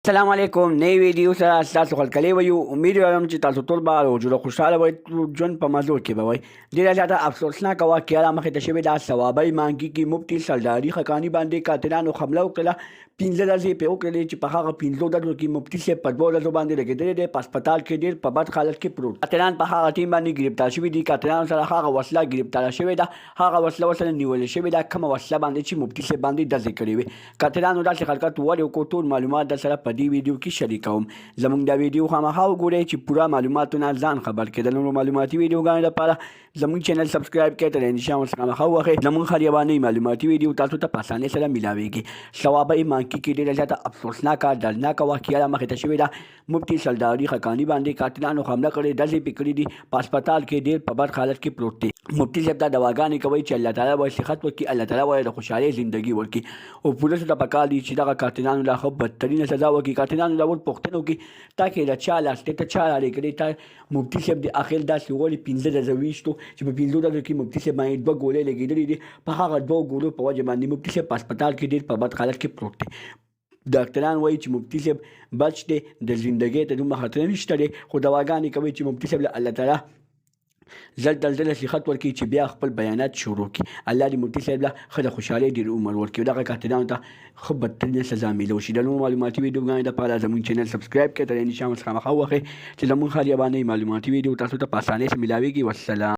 السلام علیکم نئی ویډیو سره تاسو خلکلی ویو امید لرم چې تاسو ټول به روجو خوشحاله وئ ژوند په مزو کې به وئ ډېره زیاته افسوسناکه واقعه رامخې ته شوې ده ثوابۍ مانګي کې مفتي سرداري حقاني باندې قاتلانو حمله وکړله 15 ورځې پرې وکړلې چې په هغه 15 ورځو کې مفتي صاحب په 2 ورځو باندې لګېدلی دی په هسپتال کې ډېر په بد حالت کې پروت قاتلان په هغه ټیم باندې ګرفتار شوي دي قاتلانو سره هغه وسله ګرفتاره شوې ده هغه وسله ورسره نیولې شوې ده کومه وسله باندې چې مفتي صاحب باندې ډزې کړې وې قاتلانو داسې حرکت ولې وکړو ټول معلومات در سره په دې ویډیو کې شریکوم زموږ دا ویډیو خامخا وګورئ چې پوره معلوماتونه ځان خبر کړئ د نورو معلوماتي ویډیوګانو لپاره زموږ چینل سبسکرایب کړئ تر انشاء الله خامخا ووهئ زموږ هر یوه نوې معلوماتي ویډیو تاسو ته په اسانۍ سره میلاویږي ثوابۍ مانکي کې ډېره زیاته افسوسناکه دردناکه واقعه رامخې ته شوې ده مفتي سرداري حقاني باندې قاتلانو حمله کړې ډزې پرې کړي دي په هسپتال کې ډېر په بد حالت کې پروت دی مفتي صاحب ته دواګانې کوي چې الله تعالی به صحت ورکړي الله تعالی به د خوشحالۍ زندګي ورکړي او پولیسو ته پکار دي چې دغه قاتلانو له ښه بدترینه سزا ورکړي قاتلانو له پوښتنه وکړي تاکې د چا لاستی ته چا راړې کړې تا مفتي صاحب د اخر داسې ولې 15 ورځې ویشتو چې په 15 ورځو کې مفتي صاحب باندې 2 ګولۍ لګېدلې دي په هغه 2 ګولو په وجه باندې مفتي صاحب په هسپتال کې ډېر په بد حالت کې پروت دی ډاکټران وایي چې مفتي صاحب بچ دی د زندګۍ ته دومره خطر نشته دی خو دواګانې کوي چې مفتي صاحب له الله تعالی زلزله صحت ورکړي چې بیا خپل بیانات شروع کړي الله دې مفتي صاحب له ښه د خوشحالۍ ډېر عمر ورکړي دغه قاتلانو ته ښه بدترینه سزا میلو شي د نورو معلوماتي ویډیوګانو لپاره زموږ چینل سبسکرایب کړئ تر انشاء الله خامخا ووهئ چې زموږ هر یوه نوې معلوماتي ویډیو تاسو ته په اسانۍ سره میلاویږي والسلام